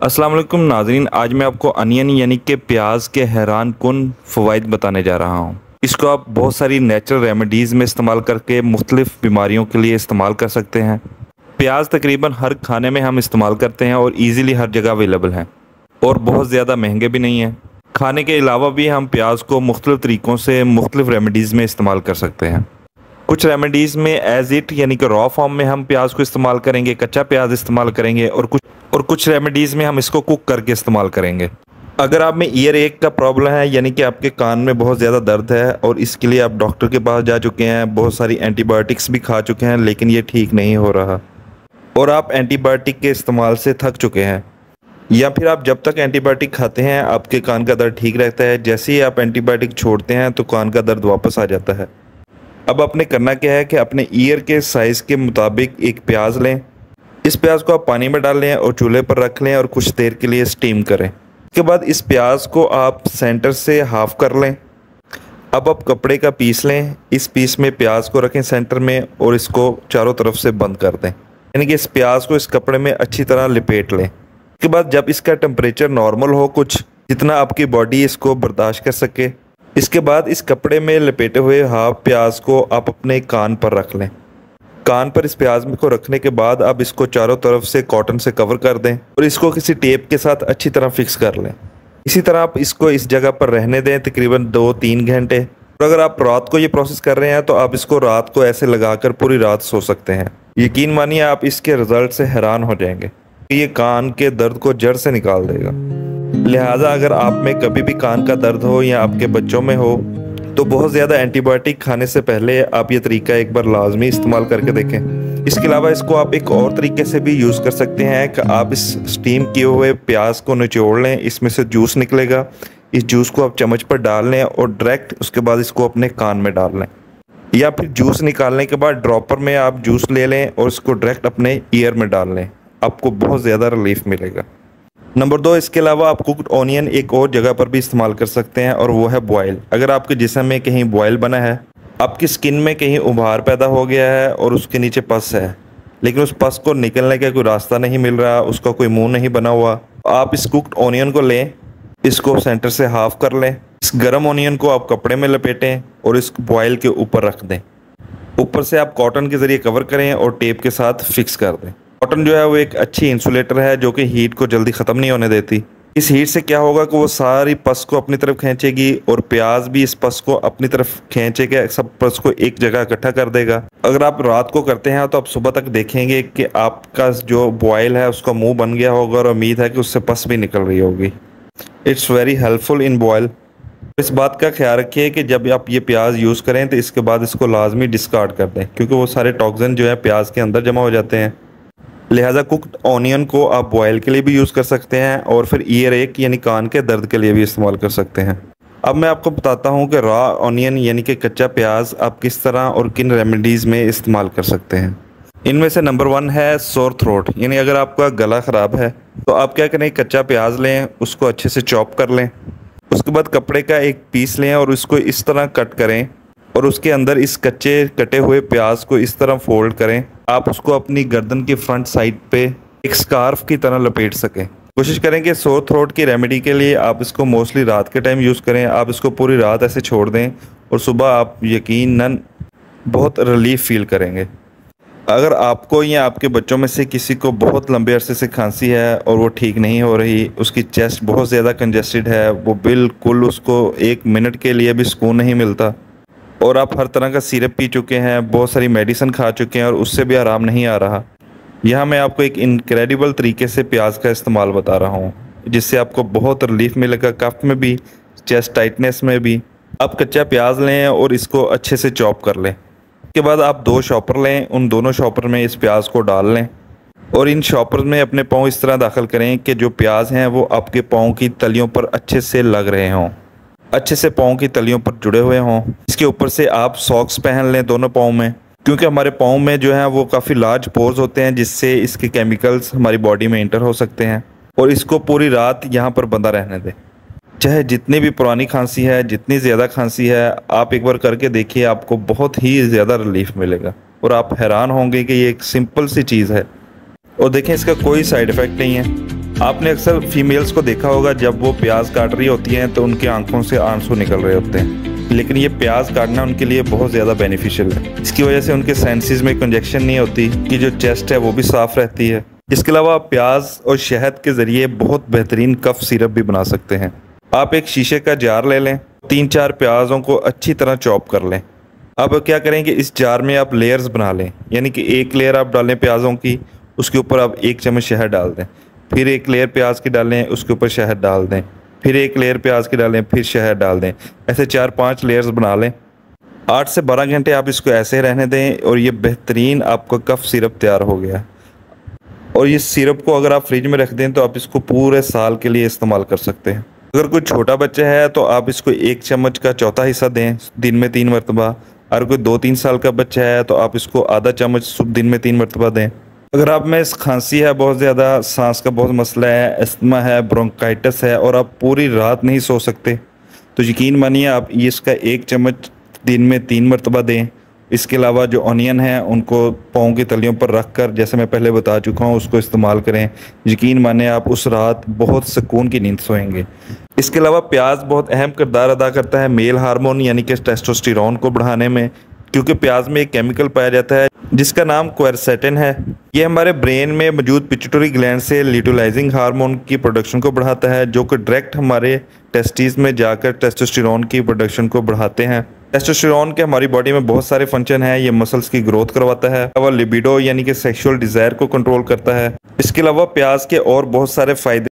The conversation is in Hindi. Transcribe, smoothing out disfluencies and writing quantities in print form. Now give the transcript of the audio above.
अस्सलाम वालेकुम नाज़रीन, आज मैं आपको अनियन यानी कि प्याज के हैरान कुन फ़वाइद बताने जा रहा हूँ। इसको आप बहुत सारी नेचुरल रेमेडीज़ में इस्तेमाल करके मुख्तलिफ़ बीमारियों के लिए इस्तेमाल कर सकते हैं। प्याज तकरीबन हर खाने में हम इस्तेमाल करते हैं और ईज़िली हर जगह अवेलेबल हैं और बहुत ज़्यादा महंगे भी नहीं हैं। खाने के अलावा भी हम प्याज को मुख्तलिफ़ तरीक़ों से मुख्तलिफ़ रेमेडीज़ में इस्तेमाल कर सकते हैं। कुछ रेमेडीज़ में एज़ इट यानी कि रॉ फॉर्म में हम प्याज को इस्तेमाल करेंगे, कच्चा प्याज इस्तेमाल करेंगे और कुछ रेमेडीज़ में हम इसको कुक करके इस्तेमाल करेंगे। अगर आप में ईयर एक का प्रॉब्लम है यानी कि आपके कान में बहुत ज़्यादा दर्द है और इसके लिए आप डॉक्टर के पास जा चुके हैं, बहुत सारी एंटीबायोटिक्स भी खा चुके हैं लेकिन ये ठीक नहीं हो रहा और आप एंटीबायोटिक के इस्तेमाल से थक चुके हैं, या फिर आप जब तक एंटीबायोटिक खाते हैं आपके कान का दर्द ठीक रहता है, जैसे ही आप एंटीबायोटिक छोड़ते हैं तो कान का दर्द वापस आ जाता है। अब आपने करना क्या है कि अपने ईयर के साइज़ के मुताबिक एक प्याज लें। इस प्याज को आप पानी में डाल लें और चूल्हे पर रख लें और कुछ देर के लिए स्टीम करें। इसके बाद इस प्याज को आप सेंटर से हाफ़ कर लें। अब आप कपड़े का पीस लें, इस पीस में प्याज को रखें सेंटर में और इसको चारों तरफ से बंद कर दें, यानी कि इस प्याज को इस कपड़े में अच्छी तरह लपेट लें। इसके बाद जब इसका टेम्परेचर नॉर्मल हो, कुछ जितना आपकी बॉडी इसको बर्दाश्त कर सके, इसके बाद इस कपड़े में लपेटे हुए हाफ प्याज को आप अपने कान पर रख लें। कान पर इस प्याज को रखने के बाद आप इसको चारों तरफ से कॉटन से कवर कर दें और इसको किसी टेप के साथ अच्छी तरह फिक्स कर लें। इसी तरह आप इसको इस जगह पर रहने दें तकरीबन 2-3 घंटे। और अगर आप रात को ये प्रोसेस कर रहे हैं तो आप इसको रात को ऐसे लगाकर पूरी रात सो सकते हैं। यकीन मानिए आप इसके रिजल्ट से हैरान हो जाएंगे। ये कान के दर्द को जड़ से निकाल देगा। लिहाजा अगर आप में कभी भी कान का दर्द हो या आपके बच्चों में हो तो बहुत ज़्यादा एंटीबायोटिक खाने से पहले आप ये तरीका एक बार लाजमी इस्तेमाल करके देखें। इसके अलावा इसको आप एक और तरीके से भी यूज़ कर सकते हैं कि आप इस स्टीम किए हुए प्याज को निचोड़ लें, इसमें से जूस निकलेगा, इस जूस को आप चम्मच पर डाल लें और डायरेक्ट उसके बाद इसको अपने कान में डाल लें, या फिर जूस निकालने के बाद ड्रॉपर में आप जूस ले लें और इसको डायरेक्ट अपने ईयर में डाल लें। आपको बहुत ज़्यादा रिलीफ मिलेगा। नंबर 2, इसके अलावा आप कुक्ड ऑनियन एक और जगह पर भी इस्तेमाल कर सकते हैं और वो है बॉयल। अगर आपके जिस्म में कहीं बॉयल बना है, आपकी स्किन में कहीं उभार पैदा हो गया है और उसके नीचे पस है, लेकिन उस पस को निकलने का कोई रास्ता नहीं मिल रहा, उसका कोई मुंह नहीं बना हुआ, आप इस कुक्ड ऑनियन को लें, इसको सेंटर से हाफ कर लें, इस गर्म ऑनियन को आप कपड़े में लपेटें और इस बॉयल के ऊपर रख दें। ऊपर से आप कॉटन के ज़रिए कवर करें और टेप के साथ फिक्स कर दें। कॉटन जो है वो एक अच्छी इंसुलेटर है जो कि हीट को जल्दी ख़त्म नहीं होने देती। इस हीट से क्या होगा कि वो सारी पस को अपनी तरफ खींचेगी और प्याज भी इस पस को अपनी तरफ खींचेगा, सब पस को एक जगह इकट्ठा कर देगा। अगर आप रात को करते हैं तो आप सुबह तक देखेंगे कि आपका जो बॉयल है उसका मुंह बन गया होगा और उम्मीद है कि उससे पस भी निकल रही होगी। It's very helpful in boil. इस बात का ख्याल रखिए कि जब आप ये प्याज यूज़ करें तो इसके बाद इसको लाजमी डिस्कार्ड कर दें, क्योंकि वो सारे टॉक्सिन जो है प्याज के अंदर जमा हो जाते हैं। लिहाजा कुक्ड ऑनियन को आप बॉयल के लिए भी यूज़ कर सकते हैं और फिर ईयर एक यानी कान के दर्द के लिए भी इस्तेमाल कर सकते हैं। अब मैं आपको बताता हूँ कि रॉ ऑनियन यानी कि कच्चा प्याज आप किस तरह और किन रेमेडीज़ में इस्तेमाल कर सकते हैं। इनमें से नंबर 1 है सोर थ्रोट, यानी अगर आपका गला ख़राब है तो आप क्या करें, कच्चा प्याज लें, उसको अच्छे से चॉप कर लें, उसके बाद कपड़े का एक पीस लें और उसको इस तरह कट करें और उसके अंदर इस कच्चे कटे हुए प्याज को इस तरह फोल्ड करें। आप उसको अपनी गर्दन की फ्रंट साइड पे एक स्कार्फ की तरह लपेट सकें। कोशिश करें कि सोर थ्रोट की रेमेडी के लिए आप इसको मोस्टली रात के टाइम यूज़ करें। आप इसको पूरी रात ऐसे छोड़ दें और सुबह आप यकीनन बहुत रिलीफ फील करेंगे। अगर आपको या आपके बच्चों में से किसी को बहुत लंबे अरसे से खांसी है और वो ठीक नहीं हो रही, उसकी चेस्ट बहुत ज़्यादा कंजेस्टेड है, वो बिल्कुल उसको 1 मिनट के लिए भी सुकून नहीं मिलता और आप हर तरह का सिरप पी चुके हैं, बहुत सारी मेडिसिन खा चुके हैं और उससे भी आराम नहीं आ रहा, यहाँ मैं आपको एक इनक्रेडिबल तरीके से प्याज का इस्तेमाल बता रहा हूँ जिससे आपको बहुत रिलीफ मिलेगा, कफ में भी, चेस्ट टाइटनेस में भी। आप कच्चा प्याज लें और इसको अच्छे से चॉप कर लें। उसके बाद आप 2 शॉपर लें, उन दोनों शॉपर में इस प्याज को डाल लें और इन शॉपर में अपने पाँव इस तरह दाखिल करें कि जो प्याज हैं वो आपके पाँव की तलियों पर अच्छे से लग रहे हों, अच्छे से पाँव की तलियों पर जुड़े हुए हों। इसके ऊपर से आप सॉक्स पहन लें दोनों पाँव में, क्योंकि हमारे पाँव में जो है वो काफ़ी लार्ज पोर्स होते हैं जिससे इसके केमिकल्स हमारी बॉडी में इंटर हो सकते हैं। और इसको पूरी रात यहाँ पर बंधा रहने दें, चाहे जितनी भी पुरानी खांसी है, जितनी ज़्यादा खांसी है, आप एक बार करके देखिए, आपको बहुत ही ज़्यादा रिलीफ मिलेगा और आप हैरान होंगे कि ये एक सिंपल सी चीज़ है। और देखें इसका कोई साइड इफ़ेक्ट नहीं है। आपने अक्सर फीमेल्स को देखा होगा जब वो प्याज काट रही होती हैं तो उनकी आंखों से आंसू निकल रहे होते हैं, लेकिन ये प्याज काटना उनके लिए बहुत ज़्यादा बेनिफिशियल है। इसकी वजह से उनके सेंसेस में कंजेक्शन नहीं होती, कि जो चेस्ट है वो भी साफ़ रहती है। इसके अलावा आप प्याज और शहद के ज़रिए बहुत बेहतरीन कफ सिरप भी बना सकते हैं। आप एक शीशे का जार ले लें, 3-4 प्याज़ों को अच्छी तरह चॉप कर लें। अब क्या करेंगे, इस जार में आप लेयर्स बना लें, यानी कि एक लेयर आप डालें प्याज़ों की, उसके ऊपर आप 1 चम्मच शहद डाल दें, फिर एक लेयर प्याज की डालें, उसके ऊपर शहद डाल दें, फिर एक लेयर प्याज की डालें, फिर शहद डाल दें। ऐसे 4-5 लेयर्स बना लें। 8 से 12 घंटे आप इसको ऐसे रहने दें और ये बेहतरीन आपका कफ सिरप तैयार हो गया। और इस सिरप को अगर आप फ्रिज में रख दें तो आप इसको पूरे साल के लिए इस्तेमाल कर सकते हैं। अगर कोई छोटा बच्चा है तो आप इसको 1 चम्मच का चौथा हिस्सा दें दिन में 3 मरतबा। अगर कोई 2-3 साल का बच्चा है तो आप इसको आधा चम्मच दिन में 3 मरतबा दें। अगर आप में खांसी है, बहुत ज़्यादा सांस का बहुत मसला है, अस्थमा है, ब्रोंकाइटिस है और आप पूरी रात नहीं सो सकते, तो यकीन मानिए आप इसका 1 चम्मच दिन में 3 मरतबा दें। इसके अलावा जो ऑनियन है उनको पाँव की तलियों पर रख कर, जैसे मैं पहले बता चुका हूँ, उसको इस्तेमाल करें। यकीन मानिए आप उस रात बहुत सुकून की नींद सोएंगे। इसके अलावा प्याज बहुत अहम किरदार अदा करता है मेल हार्मोन यानी कि टेस्टोस्टेरोन को बढ़ाने में, क्योंकि प्याज में एक केमिकल पाया जाता है जिसका नाम क्वेरसेटिन है। ये हमारे ब्रेन में मौजूद पिट्यूटरी ग्लैंड से ल्यूटिलाइजिंग हार्मोन की प्रोडक्शन को बढ़ाता है, जो कि डायरेक्ट हमारे टेस्टिस में जाकर टेस्टोस्टेरोन की प्रोडक्शन को बढ़ाते हैं। टेस्टोस्टेरोन के हमारी बॉडी में बहुत सारे फंक्शन हैं। ये मसल्स की ग्रोथ करवाता है और लिबिडो यानी कि सेक्सुअल डिज़ायर को कंट्रोल करता है। इसके अलावा प्याज के और बहुत सारे फ़ायदे